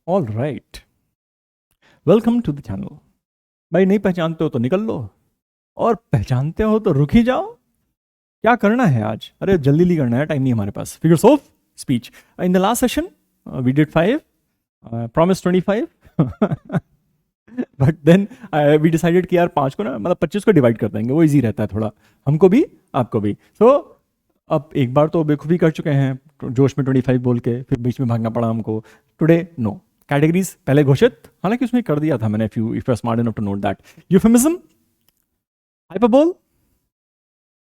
All right, welcome to the channel. भाई नहीं पहचानते हो तो निकल लो, और पहचानते हो तो रुक ही जाओ। क्या करना है आज? अरे जल्दी नहीं करना है, टाइम नहीं हमारे पास। Figures of speech in the last session we did 5, promise 25 but then we decided कि यार 5 को ना मतलब 25 को डिवाइड कर देंगे, वो इजी रहता है थोड़ा, हमको भी आपको भी। सो अब एक बार तो बेवकूफ़ी कर चुके हैं जोश में 25 बोल के, फिर बीच में भागना पड़ा हमको। टुडे नो कैटेगरीज पहले घोषित, हालांकि उसमें कर दिया था मैंने, if you smart enough to note that. Euphemism, hyperbole,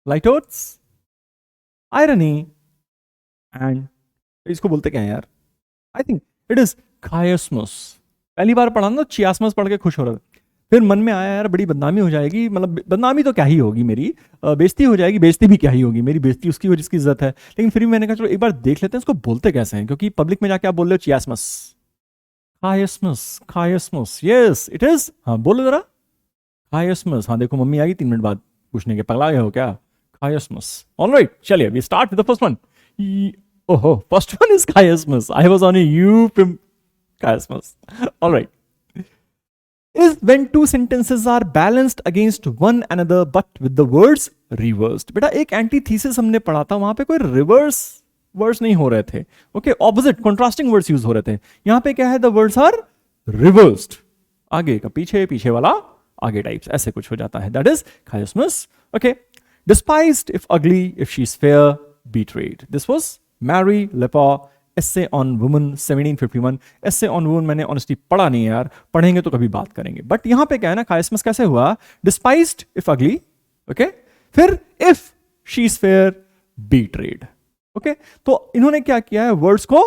litotes, irony, and इसको बोलते क्या है यार? I think it is chiasmus. पहली बार पढ़ा ना चियास्मस पढ़ के खुश हो रहा था, फिर मन में आया यार बड़ी बदनामी हो जाएगी, मतलब बदनामी तो क्या ही होगी मेरी, बेइज्जती हो जाएगी, बेइज्जती भी क्या ही होगी मेरी, बेइज्जती उसकी हो जिसकी इज्जत है। लेकिन फिर भी मैंने कहा चलो एक बार देख लेते हैं इसको बोलते कैसे हैं, क्योंकि पब्लिक में जाके आप बोल रहे हो चियास्मस, कायस्मस, कायस्मस, यस इट इज। हाँ बोलो जरा, कायस्मस। हाँ देखो मम्मी आ गई 3 मिनट बाद पूछने के, पगला गए हो क्या? कायस्मस। ऑलराइट, चलिए we start with the first one. ओहो, first one is chiasmus. I was on a chiasmus. All right. Is when two sentences are balanced against one another but with the words reversed. बेटा एक antithesis हमने पढ़ा था, वहां पे कोई reverse words नहीं हो रहे थे, okay, opposite contrasting words use हो रहे थे। यहां पे क्या है? द वर्ड्स आर रिवर्स्ड, आगे का पीछे, पीछे वाला आगे टाइप्स, ऐसे कुछ हो जाता है। That is chiasmus. Okay, despised if ugly, if she's fair, betrayed. This was Mary Lepore, essay on women 1751। essay on women मैंने ऑनेस्टली पढ़ा नहीं है यार, पढ़ेंगे तो कभी बात करेंगे। बट यहां पे क्या है ना, chiasmus कैसे हुआ? despised if ugly, ओके, फिर if she is fair, betrayed, okay. तो इन्होंने क्या किया है? वर्ड्स को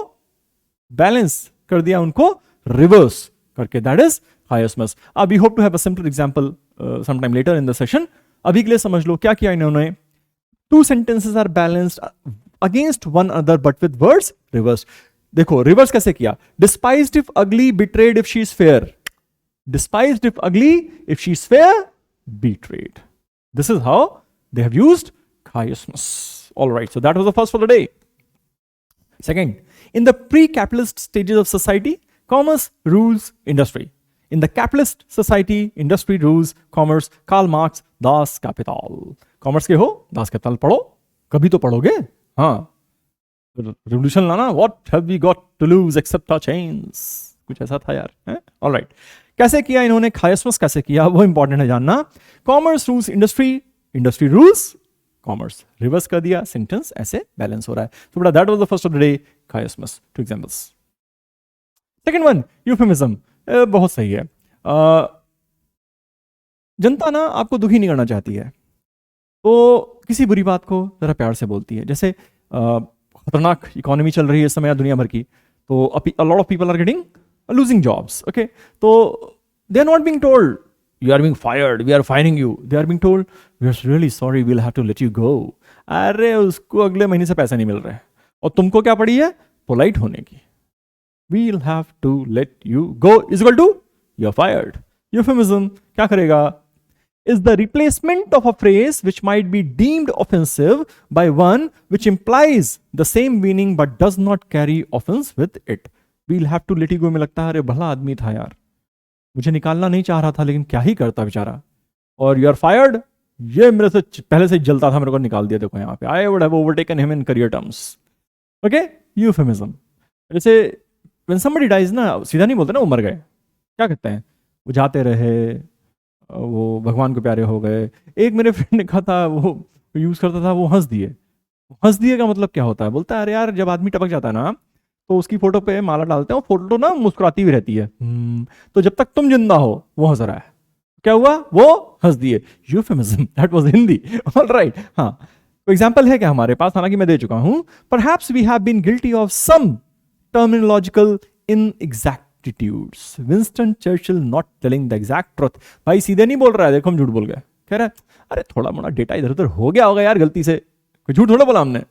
बैलेंस कर दिया, उनको रिवर्स करके, that is chiasmus। We hope to have a simple example sometime later in the session. अभी के लिए समझ लो क्या किया इन्होंने। Two sentences are balanced against one other but with words reverse. देखो रिवर्स कैसे किया? Despised if ugly, betrayed if she is fair. Despised if ugly, if she is fair, betrayed. This is how they have used chiasmus. All right, so that was the first for the day. Second, in the pre-capitalist stages of society, commerce rules industry. In the capitalist society, industry rules commerce. Karl Marx, Das Kapital. Commerce के हो, Das Kapital पढ़ो, कभी तो पढ़ोगे। हाँ, revolution लाना, what have we got to lose except our chains, कुछ ऐसा था यार। ऑलराइट, कैसे किया इन्होंने? chiasmus कैसे किया वो इंपॉर्टेंट है जानना। Commerce rules industry, industry rules commerce, reverse कर दिया, सेंटेंस ऐसे बैलेंस हो रहा है। तो बेटा that was the first of the day, chiasmus। To examples. Second one, euphemism. बहुत सही है। जनता ना आपको दुखी नहीं करना चाहती है, तो किसी बुरी बात को जरा प्यार से बोलती है। जैसे खतरनाक इकोनॉमी चल रही है इस समय दुनिया भर की, तो a lot of people are getting losing jobs, okay. तो they are not being told you are being fired, we are firing you. They are being told we are really sorry, we will have to let you go. अरे उसको अगले महीने से पैसे नहीं मिल रहे, और तुमको क्या पड़ी है? पोलाइट होने की। We will have to let you go is equal to you are fired. Euphemism क्या करेगा? is the replacement of a phrase which might be deemed offensive by one which implies the same meaning but does not carry offense with it. We'll have to let you go में लगता है अरे भला आदमी था यार, मुझे निकालना नहीं चाह रहा था लेकिन क्या ही करता बेचारा, और यू आर फायर्ड, ये मेरे से पहले से जलता था, मेरे को निकाल दिया। देखो यहाँ पे I would have overtaken him in career terms, okay. Euphemism जैसे when somebody dies ना, सीधा नहीं बोलते ना वो मर गए, क्या कहते हैं? वो जाते रहे, वो भगवान को प्यारे हो गए। एक मेरे फ्रेंड ने कहा था, वो यूज करता था, वो हंस दिए। हंस दिए का मतलब क्या होता है? बोलता है अरे यार जब आदमी टपक जाता है ना, तो उसकी फोटो पे माला डालते हैं, वो फोटो ना मुस्कुराती हुई रहती है, तो जब तक तुम जिंदा हो वो हंस रहा है, क्या हुआ? वो हंस दिए। Euphemism, that was Hindi. Alright, हाँ, तो एग्जांपल है क्या हमारे पास? हालांकि मैं दे चुका हूं। Perhaps we have been guilty of some terminological inexact attitudes. Winston Churchill not telling the exact truth. भाई सीधे नहीं बोल रहा है, देखो हम झूठ बोल गए, कह रहा है अरे थोड़ा मोड़ा डेटा इधर उधर हो गया होगा यार गलती से, कोई झूठ थोड़ा बोला हमने।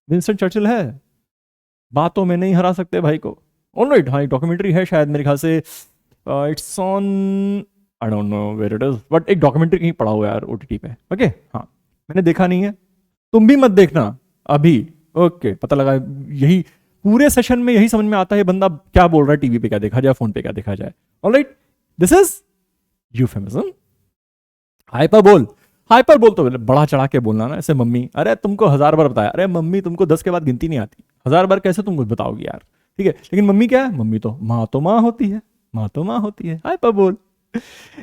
विंस्टन चर्चिल है, बातों में नहीं हरा सकते भाई को। ऑलराइट, हाँ, डॉक्यूमेंट्री है शायद मेरे ख्याल से, it's on, I don't know where it is, but एक डॉक्यूमेंट्री कहीं पड़ा हुआ है यार ओटीटी पे, ओके। हाँ, मैंने देखा नहीं है, तुम भी मत देखना अभी, ओके। पता लगा यही पूरे सेशन में यही समझ में आता है बंदा क्या बोल रहा है, टीवी पे क्या देखा जाए, फोन पे क्या देखा जाए। Alright, this is euphemism. Hyperbole, hyperbole तो बड़ा चढ़ा के बोलना ना, ऐसे मम्मी, अरे तुमको 1000 बार बताया, अरे मम्मी तुमको 10 के बाद गिनती नहीं आती, 1000 बार कैसे तुमको बताओगी यार, ठीक है, लेकिन मम्मी क्या है, मम्मी तो माँ होती है, माँ तो माँ होती है। Hyperbole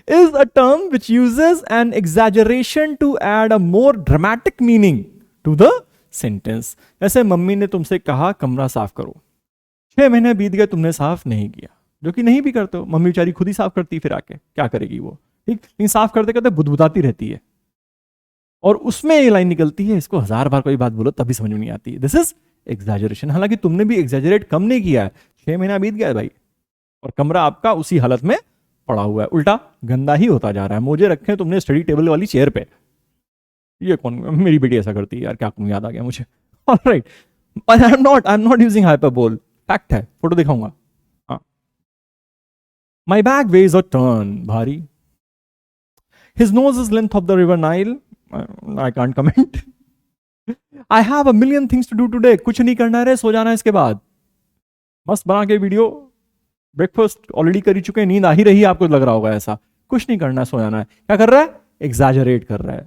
is a term which uses an exaggeration to add a more dramatic meaning to the sentence। ऐसे मम्मी ने तुमसे कहा कमरा साफ करो, 6 महीने बीत गए तुमने साफ नहीं किया, जो कि नहीं भी करते हो, मम्मी बेचारी खुद ही साफ करती, फिर आके क्या करेगी वो, ठीक, लेकिन साफ करते करते बुदबुदाती रहती है, और उसमें ये लाइन निकलती है, इसको 1000 बार कोई बात बोलो तभी समझ में नहीं आती, दिस इज एग्जैजरेशन। हालांकि तुमने भी एग्जैजरेट कम नहीं किया है, 6 महीना बीत गया है भाई, और कमरा आपका उसी हालत में पड़ा हुआ है, उल्टा गंदा ही होता जा रहा है, मुझे रखे तुमने स्टडी टेबल वाली चेयर पे, ये कौन, मेरी बेटी ऐसा करती है यार, क्या कहूं, याद आ गया मुझे। Alright, I am not using hyperbole, fact है, फोटो दिखाऊंगा। हाँ, my bag weighs a ton, भारी, his nose is length of the river Nile, I can't comment, I have a million things to do today, कुछ नहीं करना है, सो जाना है इसके बाद, मस्त बना के वीडियो, ब्रेकफास्ट ऑलरेडी कर ही चुके हैं, नींद आ ही रही है, आपको लग रहा होगा ऐसा, कुछ नहीं करना है, सो जाना है, क्या कर रहा है, एग्जैजरेट कर रहा है।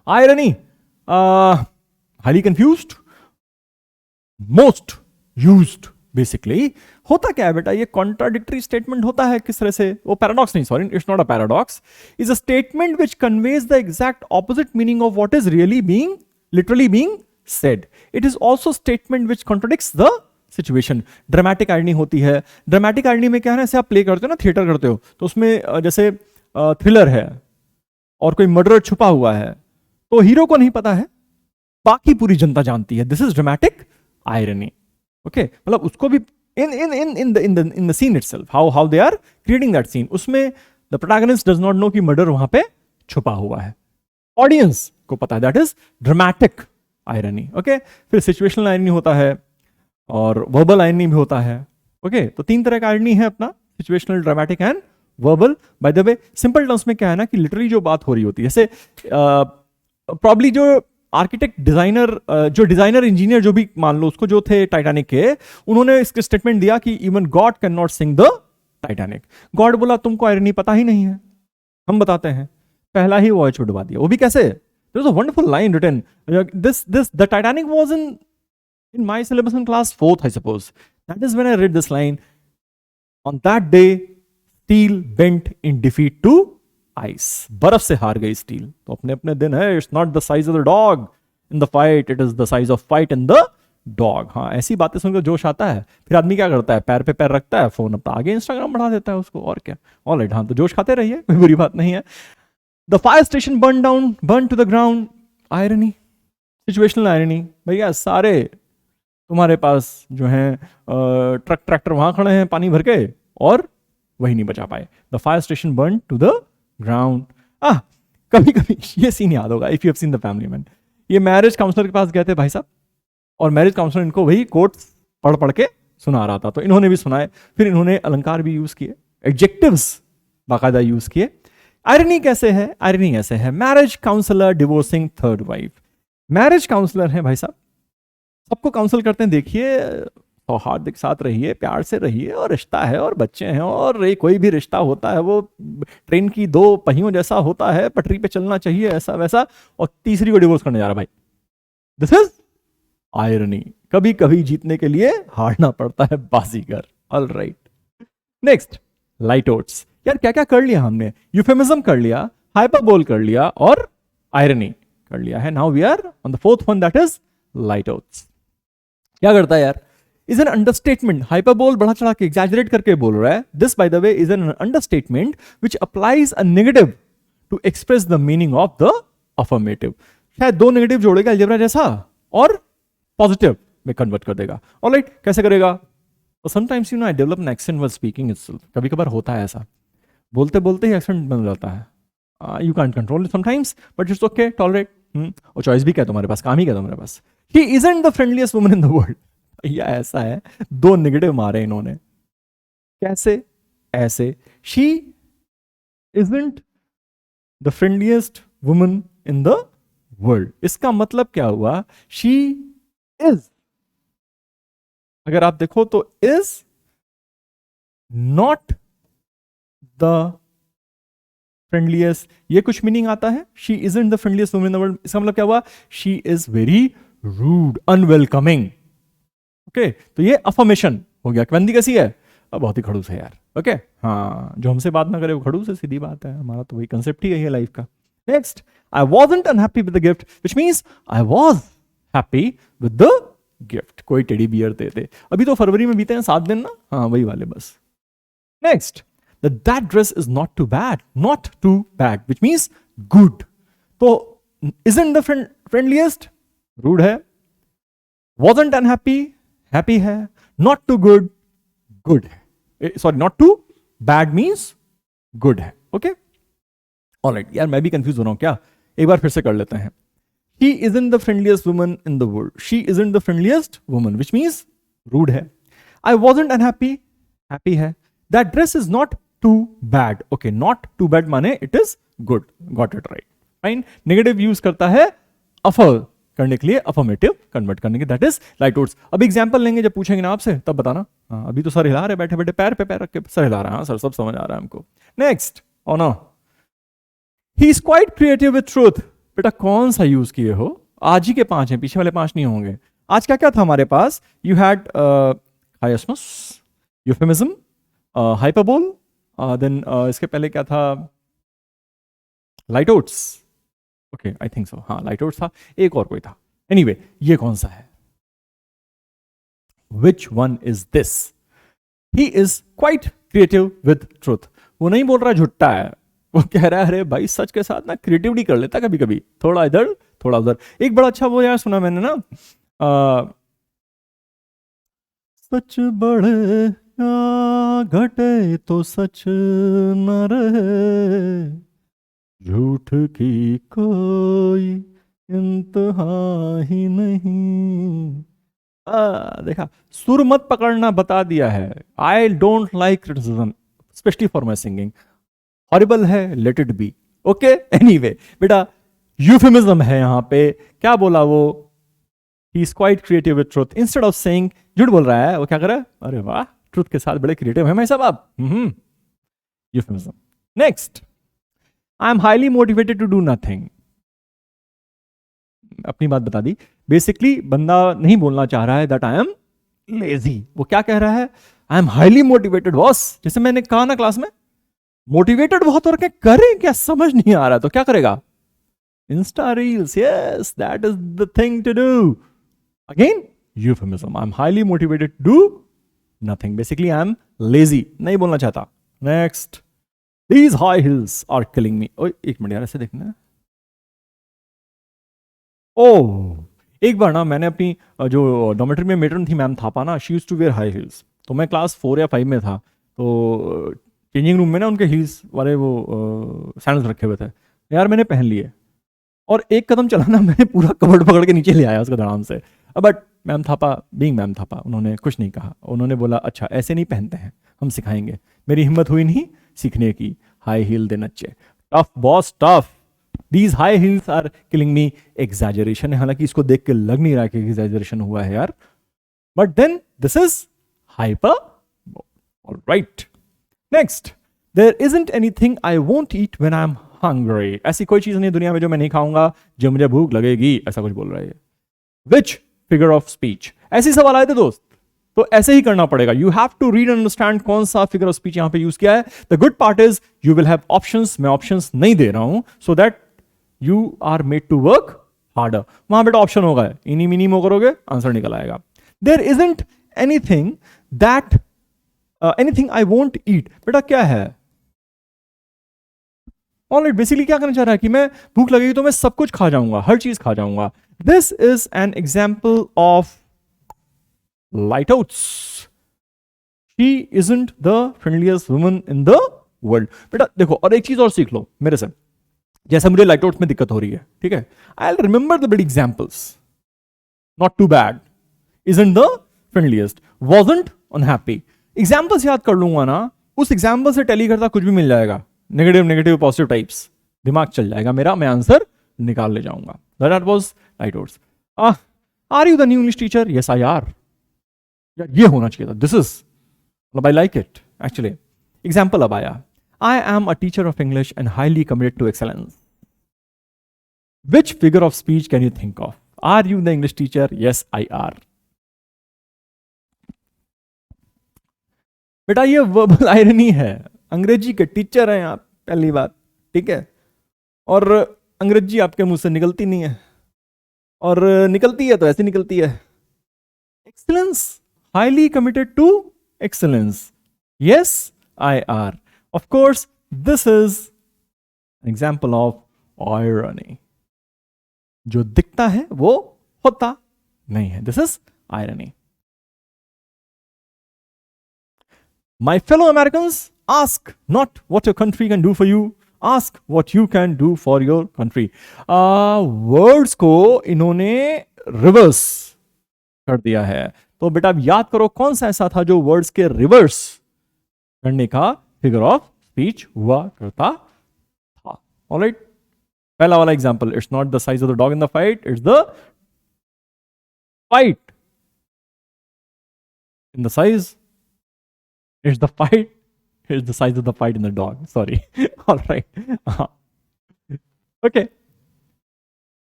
Irony, highly confused, most used, basically होता क्या है बेटा, ये कॉन्ट्राडिक्टरी स्टेटमेंट होता है, किस तरह से, वो पैराडॉक्स नहीं, sorry it's not a paradox, is a statement which conveys the exact opposite meaning of what is really being, literally being said. It is also statement which contradicts the situation. Dramatic irony होती है, dramatic irony में क्या है ना, ऐसे आप play करते हो ना, थिएटर करते हो, तो उसमें जैसे थ्रिलर है और कोई मर्डर छुपा हुआ है, तो हीरो को नहीं पता है, बाकी पूरी जनता जानती है, this is dramatic irony. Okay, मतलब उसको भी in the scene itself, how they are creating that scene, उसमें the protagonist does not know कि मर्डर वहां पे छुपा हुआ है, ऑडियंस को पता है, that is dramatic irony. Okay, फिर सिचुएशनल आयरनी होता है और वर्बल आयरनी भी होता है। ओके, तो 3 तरह का आयरनी है अपना, situational, dramatic and verbal. Bye the way, simple terms में क्या है ना कि लिटरली जो बात हो रही होती है, जैसे प्रॉब्ली जो आर्किटेक्ट, डिजाइनर, जो डिजाइनर इंजीनियर जो भी मान लो उसको, जो थे टाइटैनिक के, उन्होंने इसके स्टेटमेंट दिया कि even God can not sink the Titanic. God बोला तुमको आयरनी पता ही नहीं है, हम बताते हैं, पहला ही वॉयज छुड़वा दिया, वो भी कैसे, there was a wonderful line written, this the Titanic was in my syllabus in class 4th, I suppose. That is when I read this line. On that day, steel bent in defeat to ice. बर्फ से हार गई steel, तो अपने अपने दिन है, it's not the size of the dog in the fight, it is the size of fight in the dog। हाँ, ऐसी बातें सुनकर जोश आता है, फिर आदमी क्या करता है, पैर पे पैर रखता है, फोन अपना आगे इंस्टाग्राम बढ़ा देता है उसको, और क्या। ऑलराइट, हाँ, तो जोश खाते रहिए, कोई बुरी बात नहीं है। The fire station burned down, burned to the ground. Irony, situational irony। भैया सारे तुम्हारे पास जो है ट्रक ट्रैक्टर वहां खड़े हैं पानी भर के, और वही नहीं बचा पाए, the fire station burn to the ground. कभी कभी ये सीन याद होगा, if you have seen the Family Man, ये मैरिज काउंसलर के पास गए थे भाई साहब, और मैरिज काउंसलर इनको वही कोट्स पढ़ पढ़ के सुना रहा था, तो इन्होंने भी सुनाए, फिर इन्होंने अलंकार भी यूज किए, एडजेक्टिव्स बाकायदा यूज किए। आयरनी कैसे है, आयरनी ऐसे है, marriage counsellor divorcing third wife. Marriage counsellor है भाई साहब, सबको काउंसल करते हैं, देखिए सौहार्द के साथ रहिए, प्यार से रहिए, और रिश्ता है और बच्चे हैं, और ये कोई भी रिश्ता होता है वो ट्रेन की 2 पहियों जैसा होता है, पटरी पे चलना चाहिए, ऐसा वैसा, और तीसरी को डिवोर्स करने जा रहा भाई, दिस इज आयरनी। कभी कभी जीतने के लिए हारना पड़ता है Baazigar. Alright, next, litotes. यार क्या क्या कर लिया हमने, यूफेमिज्म कर लिया, हाइपरबोल कर लिया, और आयरनी कर लिया है। Now we are on the 4th one, that is light oats. क्या करता है यार, इज एन अंडरस्टेटमेंट, हाइपरबोल बढ़ा चढ़ा के एग्जैजरेट करके बोल रहा है, this by the way is an understatement which applies a negative to express the meaning of the affirmative. शायद 2 नेगेटिव जोड़ेगा अलजेब्रा जैसा, और पॉजिटिव में कन्वर्ट कर देगा। ऑलराइट, कैसे करेगा, तो sometimes you know I develop an accent while speaking itself, कभी कभार होता है ऐसा, बोलते बोलते ही एक्सेंट बन जाता है, you can control it sometimes, but it's okay, tolerate. और चॉइस भी क्या है तुम्हारे पास, काम ही क्या तुम्हारे पास। He isn't the friendliest woman in the world। या ऐसा है, 2 नेगेटिव मारे इन्होंने, कैसे, ऐसे, she isn't the friendliest woman in the world। इसका मतलब क्या हुआ, she is अगर आप देखो तो इज नॉट द फ्रेंडलीएस्ट, ये कुछ मीनिंग आता है. She isn't the friendliest woman in the world, इसका मतलब क्या हुआ? She is very rude, unwelcoming. Okay, तो ये अफर्मेशन हो गया. बंदी कैसी है? बहुत ही खड़ूस है यार. ओके, हाँ, जो हमसे बात ना करे वो खड़ूस है, सीधी बात है. हमारा तो वही कंसेप्ट ही है लाइफ का. Next, I wasn't unhappy with the gift, which means I was happy with the gift. कोई टेडी बियर देते. अभी तो फरवरी में बीते हैं 7 दिन ना, हाँ वही वाले बस. Next, that dress is not too bad, which means good. तो isn't the friendliest, rude है. wasn't unhappy, happy है. not too good, good है. sorry, not too bad means good है. okay, alright, यार मैं भी कंफ्यूज हो रहा हूं क्या, एक बार फिर से कर लेते हैं. She isn't the friendliest woman in the world. She isn't the friendliest woman, which means rude है. I wasn't unhappy, happy है. That dress is not too bad. Okay, not too bad माने it is good. Got it right. Fine. Negative use करता है offer करने के लिए, affirmative convert करने के, दैट इज लाइट वर्ड्स. अब एग्जांपल लेंगे, जब पूछेंगे ना आपसे तब बताना. हाँ, अभी तो सर हिला रहे, बैठे बैठे पैर पे पैर रख के सर हिला रहा है. हाँ सर, सब समझ आ रहा है हमको. Next, oh no, he is quite creative with truth. बेटा कौन सा यूज किए हो? आज ही के 5 हैं, पीछे वाले 5 नहीं होंगे. आज क्या क्या था हमारे पास? You had chiasmus, euphemism, hyperbole, then इसके पहले क्या था? लाइटआउट्स. ओके, आई थिंक सो, हाँ लाइटआउट्स था. एक और कोई था. एनीवे, ये कौन सा है? Which one is this? He is quite creative with truth. वो नहीं बोल रहा झुट्टा है, वो कह रहा है अरे भाई सच के साथ ना क्रिएटिविटी कर लेता कभी कभी, थोड़ा इधर थोड़ा उधर. एक बड़ा अच्छा वो यार सुना मैंने ना, सच बढ़े या घटे तो सच न रहे, झूठ की कोई इंतहा ही नहीं. देखा, सुर मत पकड़ना बता दिया है. I don't like criticism, especially for my singing. Horrible है, let it be. Okay, anyway बेटा, यूफेमिज्म है यहां पे. क्या बोला वो? He is quite creative with truth. Instead of saying, झूठ बोल रहा है, वो क्या कर रहा है? अरे वाह, ट्रूथ के साथ बड़े क्रिएटिव है भाई साहब आप. Euphemism. Next, I am highly motivated to do nothing. अपनी बात बता दी. बेसिकली बंदा नहीं बोलना चाह रहा है दैट आई एम लेजी. वो क्या कह रहा है? आई एम हाईली मोटिवेटेड बॉस. जैसे मैंने कहा ना क्लास में, मोटिवेटेड बहुत हो रखे, करें क्या समझ नहीं आ रहा, तो क्या करेगा? Insta reels. Yes, that is the thing to do. Again euphemism. I am highly motivated to do nothing. Basically I am lazy, नहीं बोलना चाहता. Next, these high heels are killing me. ओए एक मिनट यार, ऐसे देखना. ओह, एक बार ना मैंने अपनी जो डॉमेट्री में मेट्रन थी मैम थापा ना, she used to wear high heels. तो मैं क्लास 4 या 5 में था, तो चेंजिंग रूम में ना उनके हील्स वाले वो सैंडल्स रखे हुए थे यार, मैंने पहन लिए और एक कदम चलाना मैंने पूरा कबर्ड पकड़ के नीचे ले आया उसका धड़ाम से. But ma'am Thapa being ma'am Thapa, उन्होंने कुछ नहीं कहा. उन्होंने बोला अच्छा ऐसे नहीं पहनते हैं, हम सिखाएंगे. मेरी हिम्मत हुई नहीं सीखने की. हाई हील दे नच्चे. Tough boss, tough. These high heels are killing me. Exaggeration है, हालांकि इसको देख के लग नहीं रहा कि एग्जैजरेशन हुआ है यार, but then this is hyper. Alright. Next, there isn't anything I won't eat when I am hungry. ऐसी कोई चीज नहीं दुनिया में जो मैं नहीं खाऊंगा जब मुझे भूख लगेगी, ऐसा कुछ बोल रहा है. विच फिगर ऑफ स्पीच? ऐसे सवाल आए थे दोस्त, तो ऐसे ही करना पड़ेगा. You have to read and understand कौन सा फिगर ऑफ स्पीच यहां पे यूज किया है. The good part is you will have options. मैं ऑप्शंस नहीं दे रहा हूं, so that you are made to work harder. वहां बेटा ऑप्शन होगा, इनी मिनी मो करोगे आंसर निकल आएगा. There isn't anything that anything I won't eat. बेटा क्या है? ऑलराइट, बेसिकली क्या करना चाह रहा है कि मैं भूख लगेगी तो मैं सब कुछ खा जाऊंगा, हर चीज खा जाऊंगा. This is an example of lightouts. She isn't the friendliest woman in the world. बेटा देखो, और एक चीज और सीख लो मेरे से. जैसे मुझे लाइटआउट्स में दिक्कत हो रही है, ठीक है, I will remember the big examples. Not too bad, isn't the friendliest, wasn't unhappy. Examples याद कर लूंगा ना, उस एग्जांपल से टैली करता कुछ भी मिल जाएगा. नेगेटिव नेगेटिव पॉजिटिव टाइप्स, दिमाग चल जाएगा मेरा, मैं आंसर निकाल ले जाऊंगा. That was lightouts. Are you the new English teacher? Yes, I are. यार ये होना चाहिए था, दिस इज, मतलब I like it actually. Example अब आया, I am a teacher of English and highly committed to excellence. Which figure of speech can you think of? Are you the English teacher? Yes I are. बेटा ये verbal irony है, अंग्रेजी के teacher हैं आप, पहली बात, ठीक है, और अंग्रेजी आपके मुंह से निकलती नहीं है, और निकलती है तो ऐसी निकलती है। Excellence, highly committed to excellence, yes I are. Of course this is example of irony, जो दिखता है वो होता नहीं है, this is irony. My fellow Americans, ask not what your country can do for you, ask what you can do for your country. Words को इन्होंने reverse कर दिया है, तो बेटा अब याद करो कौन सा ऐसा था जो वर्ड्स के रिवर्स करने का फिगर ऑफ स्पीच हुआ करता था। ऑलराइट, पहला वाला example, it's not the size of the dog in the fight, it's the fight in the size, it's the fight, it's the size of the fight in the dog, sorry. All right. Okay,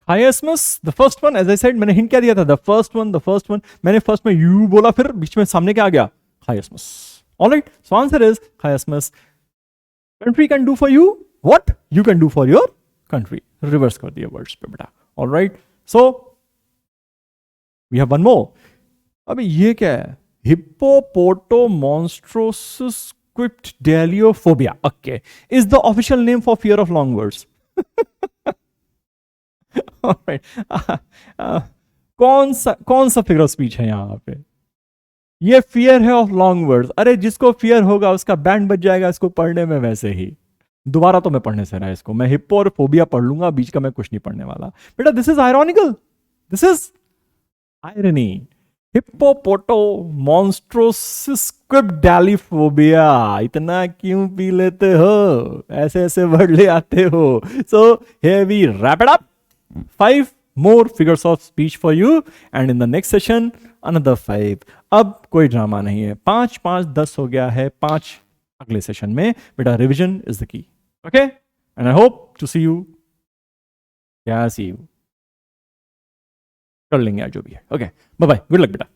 chiasmus, the first one, as I said, मैंने hint क्या दिया था, the first one, मैंने first में you बोला, फिर बीच में सामने क्या आ गया, chiasmus. All right, so answer is chiasmus. Country can do for you what you can do for your country. Reverse कर दिया words पे बेटा. All right, so we have one more. अबे ये क्या है, hippopotomonstrosis squipedaliophobia, okay, is the official name for fear of long words. All right. कौन सा फिगर ऑफ स्पीच है यहां पे? ये फियर है ऑफ लॉन्ग वर्ड्स। अरे जिसको फियर होगा उसका बैंड बज जाएगा इसको पढ़ने में, वैसे ही दोबारा तो मैं पढ़ने से रहा इसको, मैं हिप्पो और फोबिया पढ़ लूंगा, बीच का मैं कुछ नहीं पढ़ने वाला बेटा। This is ironical, this is irony. Hippopotomonstrosesquippedaliophobia, इतना क्यों पी लेते हो, ऐसे ऐसे वर्ड ले आते हो। So here we wrap it up, 5 more figures of speech for you and in the next session another 5. अब कोई ड्रामा नहीं है, 5 5 10 हो गया है, 5 अगले सेशन में बेटा। Revision is the key, okay, and I hope to see you, क्या सी यू कर लेंगे यार जो भी है, okay, bye bye, good luck बेटा।